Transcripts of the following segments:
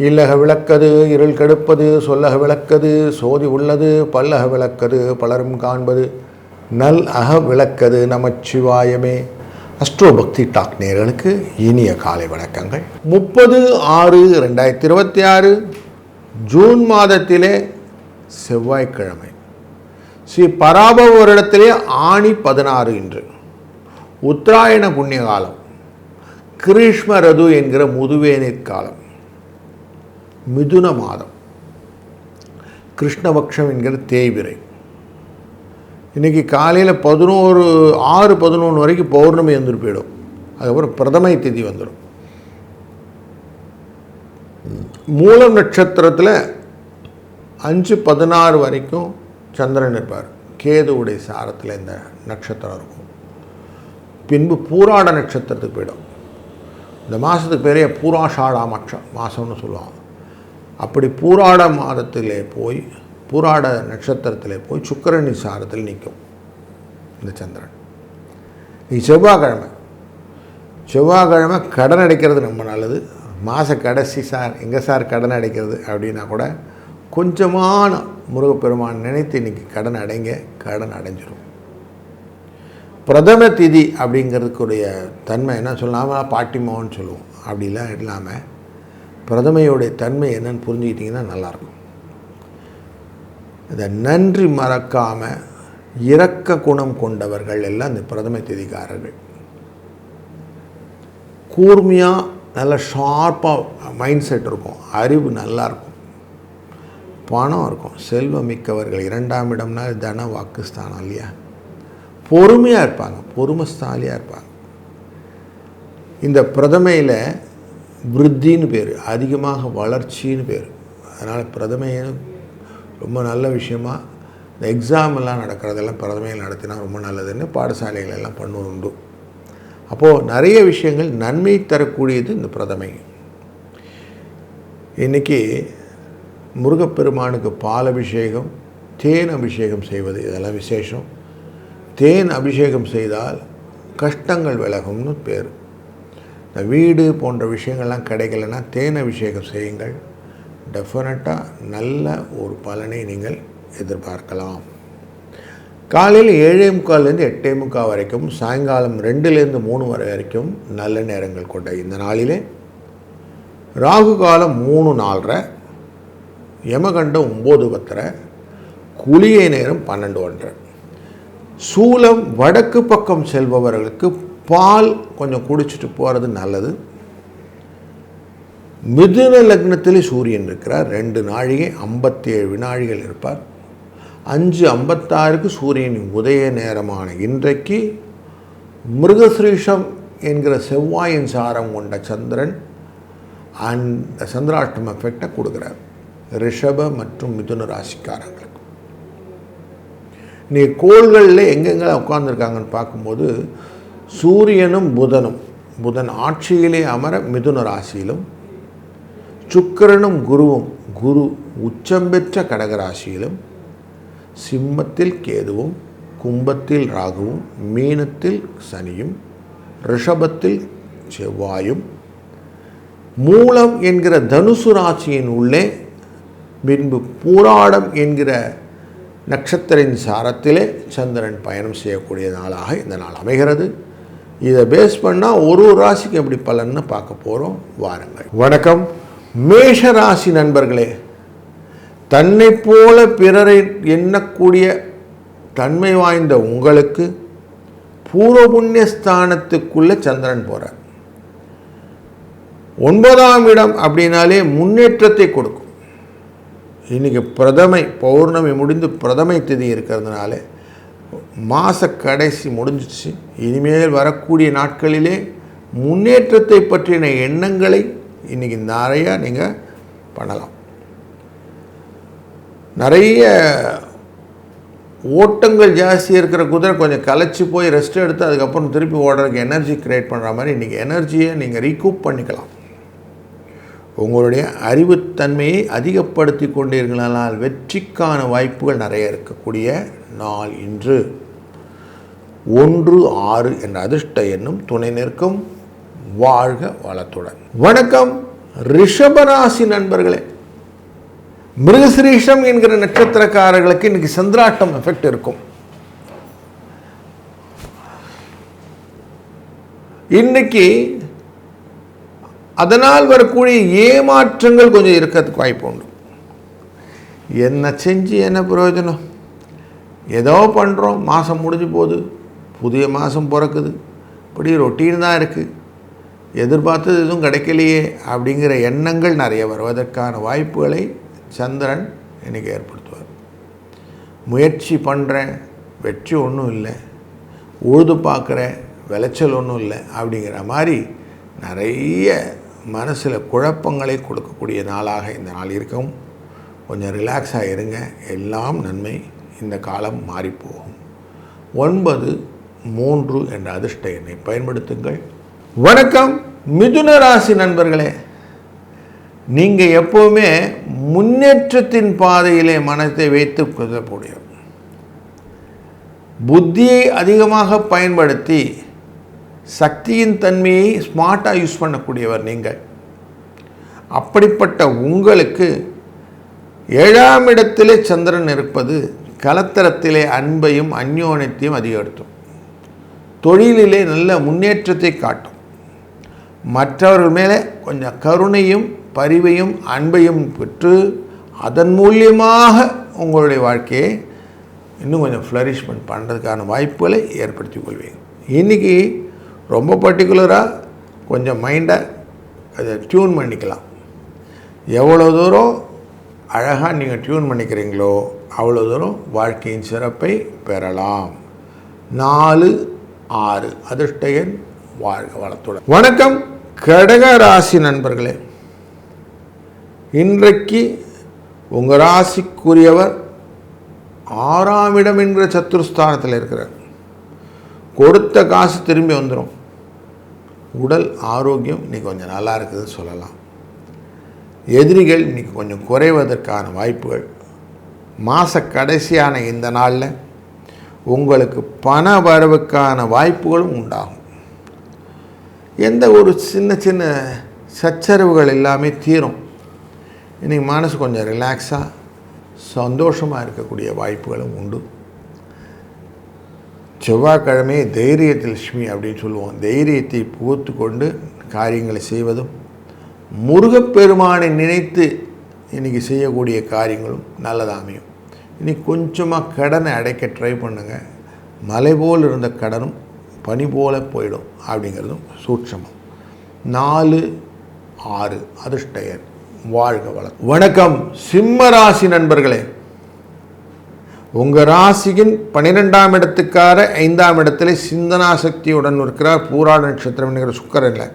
இல்லக விளக்கது இருள் கெடுப்பது சொல்லக விளக்கது சோதி உள்ளது பல்லக விளக்கது பலரும் காண்பது நல் அக விளக்கது நமச்சிவாயமே. அஸ்ட்ரோ பக்தி டாக் நேயர்களுக்கு இனிய காலை வணக்கங்கள். 30/6/2026 ஜூன் மாதத்திலே செவ்வாய்க்கிழமை, ஸ்ரீ பராபவ வருடத்திலே ஆணி 16 இன்று உத்தராயண புண்ணிய காலம், கிரீஷ்ம ரது என்கிற முதுவேநீர் காலம், மிதுன மாதம், கிருஷ்ணபக்ஷம் என்கிற தேய்பிரை. இன்றைக்கி காலையில் 6:11 வரைக்கும் பௌர்ணமி வந்துட்டு போயிடும். அதுக்கப்புறம் பிரதமை திதி வந்துடும். மூலம் நட்சத்திரத்தில் 5:16 வரைக்கும் சந்திரன் இருப்பார். கேதுவுடைய சாரத்தில் இந்த நட்சத்திரம் இருக்கும். பின்பு பூராட நட்சத்திரத்துக்கு போயிடும். இந்த மாதத்துக்கு பேரே பூராஷாடா மாதம்னு சொல்லுவாங்க. அப்படி பூராட மாதத்திலே போய் பூராட நட்சத்திரத்திலே போய் சுக்கிரனி சாரத்தில் நிற்கும் இந்த சந்திரன். இது செவ்வாய்க்கிழமை கடன் அடைக்கிறது ரொம்ப நல்லது. மாத கடைசி சார் எங்கே சார் கடன் அடைக்கிறது அப்படின்னா கூட கொஞ்சமான முருகப்பெருமான் நினைத்து இன்றைக்கி கடன் அடைஞ்சிடும். பிரதம திதி அப்படிங்கிறதுக்குடைய தன்மை என்ன சொல்லாமல் பாட்டிமான்னு சொல்லுவோம். அப்படிலாம் இல்லாமல் பிரதமையுடைய தன்மை என்னன்னு புரிஞ்சுக்கிட்டிங்கன்னா நல்லாயிருக்கும். இதை நன்றி மறக்காமல் இரக்க குணம் கொண்டவர்கள் எல்லாம் இந்த பிரதம திதிக்காரர்கள். கூர்மையாக நல்ல ஷார்ப்பாக மைண்ட் செட் இருக்கும், அறிவு நல்லாயிருக்கும், பணம் இருக்கும், செல்வம் மிக்கவர்கள். 2ஆம் இடம்னா தன வாக்குஸ்தானம் இல்லையா. பொறுமையாக இருப்பாங்க, பொறுமைஸ்தாலியாக இருப்பாங்க. இந்த பிரதமையில் விருத்தின்னு பேர், அதிகமாக வளர்ச்சின்னு பேர். அதனால் பிரதமையை ரொம்ப நல்ல விஷயமாக இந்த எக்ஸாம் எல்லாம் நடக்கிறதெல்லாம் பிரதமையில் நடத்தினா ரொம்ப நல்லதுன்னு பாடசாலைகள் எல்லாம் பண்ணுவது உண்டு. அப்போது நிறைய விஷயங்கள் நன்மை தரக்கூடியது இந்த பிரதமை. இன்றைக்கி முருகப்பெருமானுக்கு பால் அபிஷேகம், தேன் அபிஷேகம் செய்வது இதெல்லாம் விசேஷம். தேன் அபிஷேகம் செய்தால் கஷ்டங்கள் விலகும்னு பேர். இந்த வீடு போன்ற விஷயங்கள்லாம் கிடைக்கலன்னா தேன் அபிஷேகம் செய்யுங்கள். டெஃபினட்டாக நல்ல ஒரு பலனை நீங்கள் எதிர்பார்க்கலாம். காலையில் 7:45 8:45 வரைக்கும், சாயங்காலம் 2 to 3 வரைக்கும் நல்ல நேரங்கள் கொண்ட இந்த நாளிலே ராகு காலம் 3:04, யமகண்டம் 9:10, குளிகை நேரம் 12:01. சூலம் வடக்கு பக்கம் செல்பவர்களுக்கு பால் கொஞ்சம் குடிச்சிட்டு போகிறது நல்லது. மிதுன லக்னத்தில் சூரியன் இருக்கிறார். 2 நாழிகை 57 வினாழிகள் இருப்பார். 5:56 சூரியனின் உதய நேரமான இன்றைக்கு மிருகஸ்ரீஷம் என்கிற செவ்வாயின் சாரம் கொண்ட சந்திரன் அந்த சந்திராஷ்டம எஃபெக்டை கொடுக்குறார் ரிஷப மற்றும் மிதுன ராசிக்காரங்களுக்கு. நீ கோள்களில் எங்கெங்கே உட்கார்ந்துருக்காங்கன்னு பார்க்கும்போது சூரியனும் புதன் ஆட்சியிலே அமர மிதுன ராசியிலும், சுக்கிரனும் குரு உச்சம் பெற்ற கடகராசியிலும், சிம்மத்தில் கேதுவும், கும்பத்தில் ராகுவும், மீனத்தில் சனியும், ரிஷபத்தில் செவ்வாயும், மூலம் என்கிற தனுசு ராசியின் உள்ளே, பின்பு பூராடம் என்கிற நட்சத்திரின் சாரத்திலே சந்திரன் பயணம் செய்யக்கூடிய நாளாக இந்த நாள் அமைகிறது. இதை பேஸ் பண்ணால் ஒரு ராசிக்கு எப்படி பலன்னு பார்க்க போகிறோம். வாருங்கள். வணக்கம். மேஷ ராசி நண்பர்களே, தன்னை போல பிறரை எண்ணக்கூடிய தன்மை வாய்ந்த உங்களுக்கு பூர்வ புண்ணிய ஸ்தானத்துக்குள்ளே சந்திரன் போகிறார். 9ஆம் இடம் அப்படின்னாலே முன்னேற்றத்தை கொடுக்கும். இன்றைக்கி பௌர்ணமி முடிந்து பிரதமை திதி இருக்கிறதுனால மாத கடைசி முடிஞ்சிச்சு. இனிமேல் வரக்கூடிய நாட்களிலே முன்னேற்றத்தை பற்றின எண்ணங்களை இன்றைக்கி நிறையா நீங்கள் பண்ணலாம். நிறைய ஓட்டங்கள் ஜாஸ்தி இருக்கிற குதிரை கொஞ்சம் களைச்சி போய் ரெஸ்ட் எடுத்து அதுக்கப்புறம் திருப்பி ஓடுறதுக்கு எனர்ஜி க்ரியேட் பண்ணுற மாதிரி இன்றைக்கி எனர்ஜியை நீங்கள் ரீகூப் பண்ணிக்கலாம். உங்களுடைய அறிவுத்தன்மையை அதிகப்படுத்தி கொண்டீர்களானால் வெற்றிக்கான வாய்ப்புகள் நிறைய இருக்கக்கூடிய நாள் இன்று. 1 6 என்ற அதிர்ஷ்ட எண்ணும் துணை நிற்கும். வாழ்க வளத்துடன். வணக்கம் ரிஷபராசி நண்பர்களே, மிருகசிரீஷம் என்கிற நட்சத்திரக்காரர்களுக்கு இன்னைக்கு சந்திராட்டம் எஃபெக்ட் இருக்கும். இன்னைக்கு அதனால் வரக்கூடிய ஏமாற்றங்கள் கொஞ்சம் இருக்கிறதுக்கு வாய்ப்பு உண்டு. என்ன செஞ்சு என்ன பிரயோஜனம், ஏதோ பண்ணுறோம், மாதம் முடிஞ்சு போகுது, புதிய மாதம் பிறக்குது, இப்படி ரொட்டீன் தான் இருக்குது, எதிர்பார்த்தது எதுவும் கிடைக்கலையே அப்படிங்கிற எண்ணங்கள் நிறைய வருவதற்கான வாய்ப்புகளை சந்திரன் இன்றைக்கி ஏற்படுத்துவார். முயற்சி பண்ணுறேன், வெற்றி ஒன்றும் இல்லை, உழுது பார்க்குறேன், விளைச்சல் ஒன்றும் இல்லை அப்படிங்கிற மாதிரி நிறைய மனசில் குழப்பங்களை கொடுக்கக்கூடிய நாளாக இந்த நாள் இருக்கும். கொஞ்சம் ரிலாக்ஸாக இருங்க, எல்லாம் நன்மை. இந்த காலம் மாறிப்போகும். 9-3 என்ற அதிர்ஷ்ட எண்ணை பயன்படுத்துங்கள். வணக்கம் மிதுன ராசி நண்பர்களே, நீங்கள் எப்போவுமே முன்னேற்றத்தின் பாதையிலே மனத்தை வைத்து கொள்ளக்கூடிய, புத்தியை அதிகமாக பயன்படுத்தி சக்தியின் தன்மையை ஸ்மார்ட்டாக யூஸ் பண்ணக்கூடியவர் நீங்கள். அப்படிப்பட்ட உங்களுக்கு 7ஆம் இடத்திலே சந்திரன் இருப்பது கலத்தரத்திலே அன்பையும் அந்யோன்யத்தையும் அதிகப்படுத்தும். தொழிலிலே நல்ல முன்னேற்றத்தை காட்டும். மற்றவர்கள் மேலே கொஞ்சம் கருணையும் பரிவையும் அன்பையும் பெற்று அதன் மூலியமாக உங்களுடைய வாழ்க்கையை இன்னும் கொஞ்சம் ஃப்ளரிஷ்மெண்ட் பண்ணுறதுக்கான வாய்ப்புகளை ஏற்படுத்தி கொள்வீங்க. இன்றைக்கி ரொம்ப பர்டிகுலராக கொஞ்சம் மைண்டை அதை டியூன் பண்ணிக்கலாம். எவ்வளோ தூரம் அழகாக நீங்கள் டியூன் பண்ணிக்கிறீங்களோ அவ்வளோ தூரம் வாழ்க்கையின் சிறப்பை பெறலாம். 4-6 அதிர்ஷ்ட எண். வாழ்க வளத்துடன். வணக்கம் கடக ராசி நண்பர்களே, இன்றைக்கு உங்கள் ராசிக்குரியவர் 6ஆம் இடம் என்கிற சத்துருஸ்தானத்தில் இருக்கிறார். கொடுத்த காசு திரும்பி வந்துடும். உடல் ஆரோக்கியம் இன்றைக்கி கொஞ்சம் நல்லா இருக்குதுன்னு சொல்லலாம். எதிரிகள் இன்றைக்கி கொஞ்சம் குறைவதற்கான வாய்ப்புகள். மாத கடைசியான இந்த நாளில் உங்களுக்கு பண வரவுக்கான வாய்ப்புகளும் உண்டாகும். எந்த ஒரு சின்ன சின்ன சச்சரவுகள் எல்லாமே தீரும். இன்றைக்கி மனசு கொஞ்சம் ரிலாக்ஸாக சந்தோஷமாக இருக்கக்கூடிய வாய்ப்புகளும் உண்டு. செவ்வாய்க்கிழமை தைரியத்தில் லட்சுமி அப்படின்னு சொல்லுவோம். தைரியத்தை புகுத்து கொண்டு காரியங்களை செய்வதும், முருகப்பெருமானை நினைத்து இன்றைக்கி செய்யக்கூடிய காரியங்களும் நல்லதாமையும். இன்றைக்கி கொஞ்சமாக கடனை அடைக்க ட்ரை பண்ணுங்கள். மலை போல் இருந்த கடனும் பனி போல போயிடும் அப்படிங்கிறதும் சூட்சமம். 4-6 அதிர்ஷ்ட எண். வாழ்க வளம். வணக்கம் சிம்ம ராசி நண்பர்களே, உங்கள் ராசியின் 12ஆம் இடத்துக்கார 5ஆம் இடத்துல சிந்தனா சக்தியுடன் இருக்கிறார். பூராட நட்சத்திரம் என்கிற சுக்கரன்ல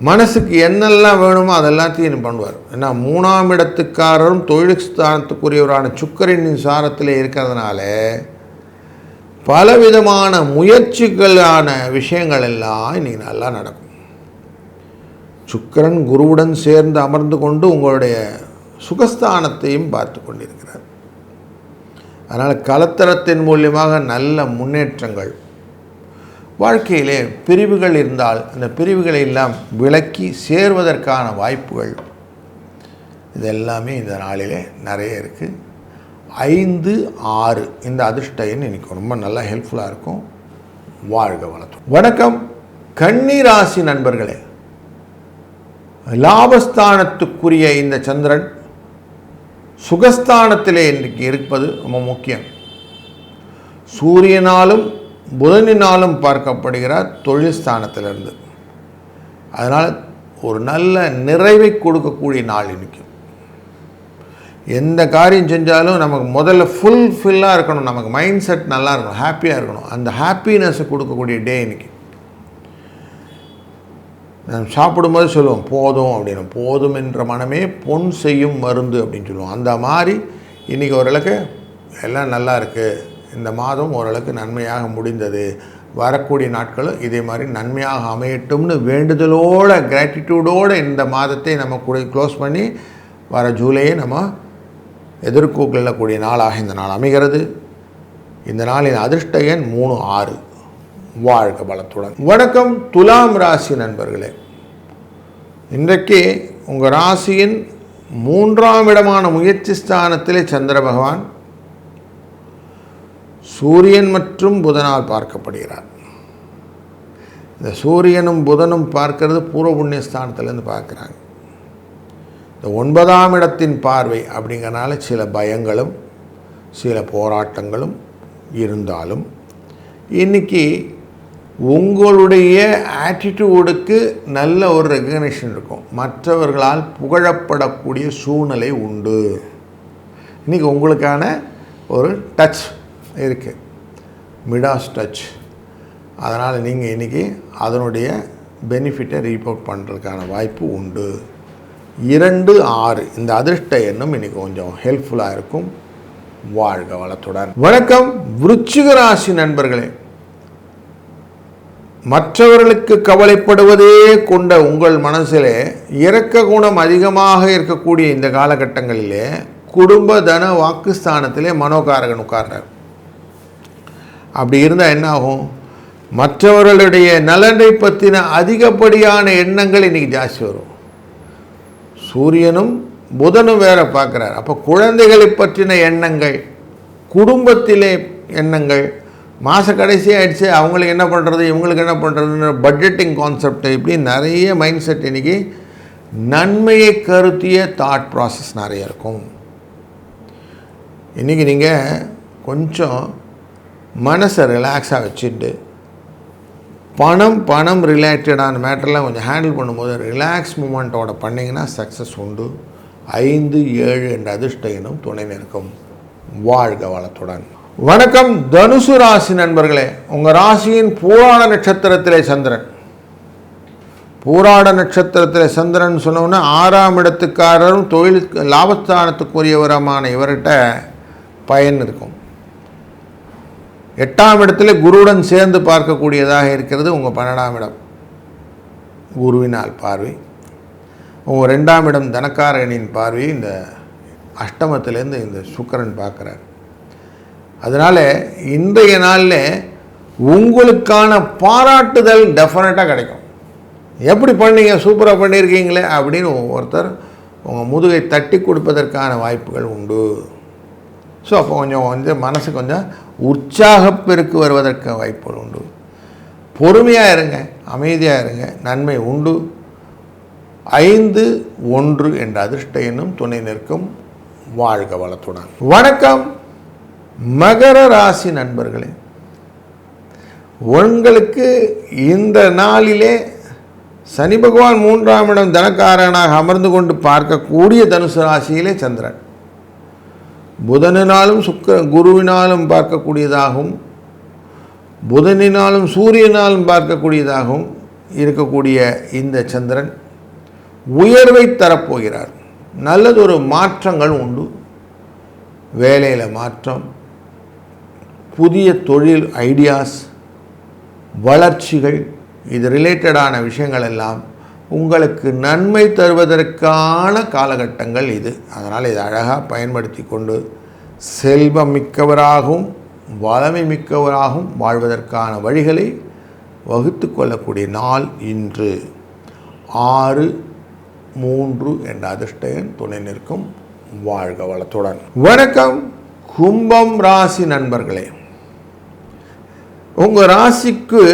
மனசுக்கு என்னெல்லாம் வேணுமோ அதெல்லாத்தையும் பண்ணுவார். ஏன்னா 3ஆம் இடத்துக்காரரும் தொழில் ஸ்தானத்துக்குரியவரான சுக்கரனின் சாரத்தில் இருக்கிறதுனால பலவிதமான முயற்சிகளான விஷயங்கள் எல்லாம் இன்றைக்கி நல்லா நடக்கும். சுக்கிரன் குருவுடன் சேர்ந்து அமர்ந்து கொண்டு உங்களுடைய சுகஸ்தானத்தையும் பார்த்து கொண்டிருக்கிறார். அதனால் கலத்தரத்தின் மூலியமாக நல்ல முன்னேற்றங்கள். வாழ்க்கையிலே பிரிவுகள் இருந்தால் அந்த பிரிவுகளை எல்லாம் விலக்கி சேர்வதற்கான வாய்ப்புகள் இதெல்லாமே இந்த நாளிலே நிறைய இருக்குது. 5-6 இந்த அதிர்ஷ்ட எண் இன்னைக்கு ரொம்ப நல்லா ஹெல்ப்ஃபுல்லாக இருக்கும். வாழ்க வளத்துடன். வணக்கம் கன்னி ராசி நண்பர்களே, லாபஸ்தானத்துக்குரிய இந்த சந்திரன் சுகஸ்தானத்திலே இன்றைக்கு இருப்பது ரொம்ப முக்கியம். சூரியனாலும் புதனினாலும் பார்க்கப்படுகிறார் தொழில் ஸ்தானத்திலிருந்து. அதனால் ஒரு நல்ல நிறைவை கொடுக்கக்கூடிய நாள் இன்னைக்கு. எந்த காரியம் செஞ்சாலும் நமக்கு முதல்ல ஃபுல்ஃபில்லாக இருக்கணும், நமக்கு மைண்ட் செட் நல்லா இருக்கணும், ஹாப்பியாக இருக்கணும். அந்த ஹாப்பினஸை கொடுக்கக்கூடிய டே இன்னைக்கு. நம்ம சாப்பிடும்போது சொல்லுவோம் போதும் அப்படின்னு. போதும் என்ற மனமே பொன் செய்யும் மருந்து அப்படின்னு சொல்லுவோம். அந்த மாதிரி இன்றைக்கி ஓரளவுக்கு எல்லாம் நல்லா இருக்குது. இந்த மாதம் ஓரளவுக்கு நன்மையாக முடிந்தது. வரக்கூடிய நாட்களும் இதே மாதிரி நன்மையாக அமையட்டும்னு வேண்டுதலோடு கிராட்டிடியூடோடு இந்த மாதத்தை நம்ம கூட க்ளோஸ் பண்ணி வர ஜூலையை நம்ம எதிர்கொள்ளக்கூடிய நாளாக இந்த நாள் அமைகிறது. இந்த நாளின் அதிர்ஷ்ட எண் 3-6. வாழ்க பலத்துடன். வணக்கம் துலாம் ராசி நண்பர்களே, இன்றைக்கு உங்கள் ராசியின் 3ஆம் இடமான முயற்சி ஸ்தானத்திலே சந்திர பகவான் சூரியன் மற்றும் புதனால் பார்க்கப்படுகிறார். இந்த சூரியனும் புதனும் பார்க்கறது பூர்வ புண்ணிய ஸ்தானத்திலேருந்து பார்க்குறாங்க. இந்த 9ஆம் இடத்தின் பார்வை அப்படிங்கிறனால சில பயங்களும் சில போராட்டங்களும் இருந்தாலும் இன்றைக்கி உங்களுடைய ஆட்டிடியூடுக்கு நல்ல ஒரு ரெகக்னிஷன் இருக்கும். மற்றவர்களால் புகழப்படக்கூடிய சூழ்நிலை உண்டு. இன்றைக்கி உங்களுக்கான ஒரு டச் இருக்குது, மிடாஸ் டச். அதனால் நீங்கள் இன்றைக்கி அதனுடைய பெனிஃபிட்டை ரீபோர்ட் பண்ணுறதுக்கான வாய்ப்பு உண்டு. 2, 6 இந்த அதிர்ஷ்ட எண்ணம் இன்றைக்கி கொஞ்சம் ஹெல்ப்ஃபுல்லாக இருக்கும். வாழ்க வளத்துடன். வணக்கம் விருச்சிக ராசி நண்பர்களே. மற்றவர்களுக்கு கவலைப்படுவதே கொண்ட உங்கள் மனசிலே இரக்க குணம் அதிகமாக இருக்கக்கூடிய இந்த காலகட்டங்களிலே குடும்ப தன வாக்குஸ்தானத்திலே மனோகாரகன் உட்கார்றார். அப்படி இருந்தால் என்ன ஆகும்? மற்றவர்களுடைய நலனை பற்றின அதிகப்படியான எண்ணங்கள் இன்றைக்கி ஜாஸ்தி வரும். சூரியனும் புதனும் வேற பார்க்குறார். அப்போ குழந்தைகளை பற்றின எண்ணங்கள், குடும்பத்திலே எண்ணங்கள், மாத கடைசி ஆகிடுச்சு, அவங்களுக்கு என்ன பண்ணுறது, இவங்களுக்கு என்ன பண்ணுறதுன்னு பட்ஜெட்டிங் கான்செப்ட், இப்படி நிறைய மைண்ட் செட் இன்றைக்கி நன்மையை கருத்திய தாட் ப்ராசஸ் நிறைய இருக்கும். இன்றைக்கி நீங்கள் கொஞ்சம் மனசை ரிலாக்ஸாக வச்சுட்டு பணம் ரிலேட்டடான மேட்டர்லாம் கொஞ்சம் ஹேண்டில் பண்ணும்போது ரிலாக்ஸ் மூமெண்ட்டோட பண்ணிங்கன்னா சக்ஸஸ் உண்டு. 5, 7 என்ற அதிர்ஷ்ட எண்ணும் துணை நிற்கும். வாழ்க வளத்துடன். வணக்கம் தனுசு ராசி நண்பர்களே. உங்கள் ராசியின் பூராட நட்சத்திரத்திலே சந்திரன். பூராட நட்சத்திரத்தில் சந்திரன் சொன்னோன்னா 6ஆம் இடத்துக்காரரும் தொழில் லாபஸ்தானத்துக்குரியவரமான இவர்கிட்ட பயன் இருக்கும். 8ஆம் இடத்துல குருவுடன் சேர்ந்து பார்க்கக்கூடியதாக இருக்கிறது உங்கள் 12ஆம் இடம் குருவினால் பார்வை. உங்கள் 2ஆம் இடம் தனக்காரகனின் பார்வை இந்த அஷ்டமத்திலேருந்து இந்த சுக்கிரன் பார்க்குறார். அதனால் இன்றைய நாளில் உங்களுக்கான பாராட்டுதல் டெஃபினட்டாக கிடைக்கும். எப்படி பண்ணீங்க, சூப்பராக பண்ணியிருக்கீங்களே அப்படின்னு ஒருத்தர் உங்கள் முதுகை தட்டி கொடுப்பதற்கான வாய்ப்புகள் உண்டு. ஸோ அப்போ கொஞ்சம் மனசு கொஞ்சம் உற்சாகப்பெருக்கு வருவதற்கு வாய்ப்புகள் உண்டு. பொறுமையாக இருங்க, அமைதியாக இருங்க, நன்மை உண்டு. 5, 1 என்ற அதிர்ஷ்ட எண்ணும் துணை நிற்கும். வாழ்க வளத்துடன். வணக்கம் மகர ராசி நண்பர்களே. உங்களுக்கு இந்த நாளிலே சனி பகவான் 3ஆம் இடம் தனக்காரனாக அமர்ந்து கொண்டு பார்க்கக்கூடிய தனுசு ராசியிலே சந்திரன் புதனினாலும் குருவினாலும் பார்க்கக்கூடியதாகவும் புதனினாலும் சூரியனாலும் பார்க்கக்கூடியதாகவும் இருக்கக்கூடிய இந்த சந்திரன் உயர்வை தரப்போகிறார். நல்லதொரு மாற்றங்கள் உண்டு. வேலையில் மாற்றம், புதிய தொழில் ஐடியாஸ், வளர்ச்சிகள், இது ரிலேட்டடான விஷயங்கள் எல்லாம் உங்களுக்கு நன்மை தருவதற்கான காலகட்டங்கள் இது. அதனால் இதை அழகாக பயன்படுத்தி கொண்டு செல்வம் மிக்கவராகவும் வளமை மிக்கவராகவும் வாழ்வதற்கான வழிகளை வகுத்து கொள்ளக்கூடிய நாள் இன்று. 6, 3 என்ற அதிர்ஷ்ட எண் துணை நிற்கும். வாழ்க வளத்துடன். வணக்கம் கும்பம் ராசி நண்பர்களே. உங்கள் ராசிக்கு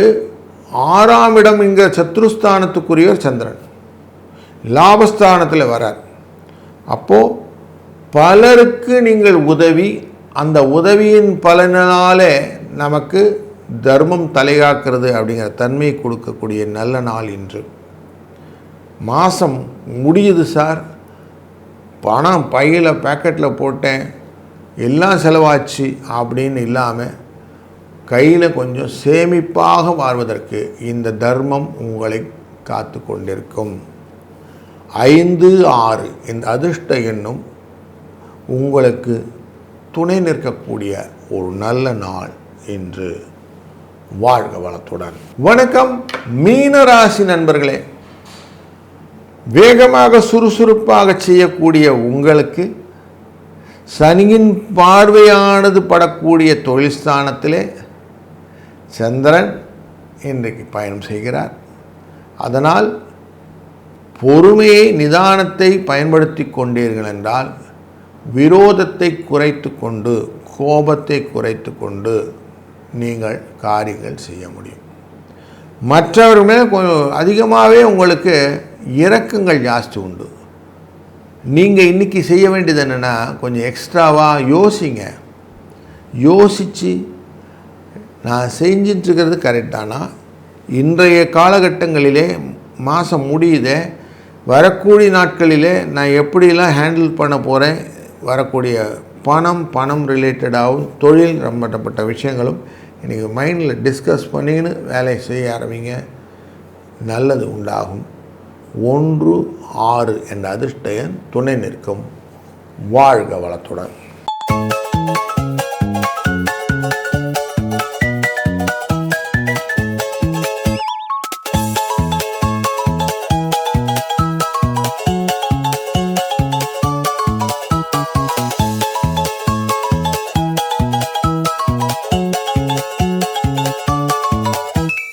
6ஆம் இடம் இங்கே சத்ருஸ்தானத்துக்குரியவர் சந்திரன் லாபஸ்தானத்தில் வரார். அப்போது பலருக்கு நீங்கள் உதவி, அந்த உதவியின் பலனாலே நமக்கு தர்மம் தலைகாக்கிறது அப்படிங்கிற தன்மையை கொடுக்கக்கூடிய நல்ல நாள் இன்று. மாதம் முடியுது சார், பணம் பையில் பேக்கெட்டில் போட்டேன், எல்லாம் செலவாச்சு அப்படின்னு இல்லாமல் கையில் கொஞ்சம் சேமிப்பாக வாழ்வதற்கு இந்த தர்மம் உங்களை காத்து கொண்டிருக்கும். 5, 6 இந்த அதிர்ஷ்ட எண்ணும் உங்களுக்கு துணை நிற்கக்கூடிய ஒரு நல்ல நாள் இன்று. வாழ்க வளத்துடன். வணக்கம் மீனராசி நண்பர்களே. வேகமாக சுறுசுறுப்பாக செய்யக்கூடிய உங்களுக்கு சனியின் பார்வையானது படக்கூடிய தொழில் ஸ்தானத்திலே சந்திரன் இன்றைக்கு பயணம் செய்கிறார். அதனால் பொறுமையை நிதானத்தை பயன்படுத்தி கொண்டீர்கள் என்றால் விரோதத்தை குறைத்து கொண்டு கோபத்தை குறைத்து கொண்டு நீங்கள் காரியங்கள் செய்ய முடியும். மற்றவர் மேலே கொஞ்சம் அதிகமாகவே உங்களுக்கு இரக்கங்கள் ஜாஸ்தி உண்டு. நீங்கள் இன்றைக்கி செய்ய வேண்டியது என்னென்னா கொஞ்சம் எக்ஸ்ட்ராவாக யோசிங்க. யோசித்து நான் செஞ்சிட்ருக்கிறது கரெக்டானா, இன்றைய காலகட்டங்களிலே மாதம் முடியுதே, வரக்கூடிய நாட்களிலே நான் எப்படிலாம் ஹேண்டில் பண்ண போகிறேன், வரக்கூடிய பணம் ரிலேட்டடாகவும் தொழில் சம்பந்தப்பட்ட விஷயங்களும் இன்றைக்கி மைண்டில் டிஸ்கஸ் பண்ணின்னு வேலை செய்ய ஆரம்பிங்க. நல்லது உண்டாகும். 1 6 என்ற அதிர்ஷ்ட எண் துணை நிற்கும். வாழ்க வளத்துடன்.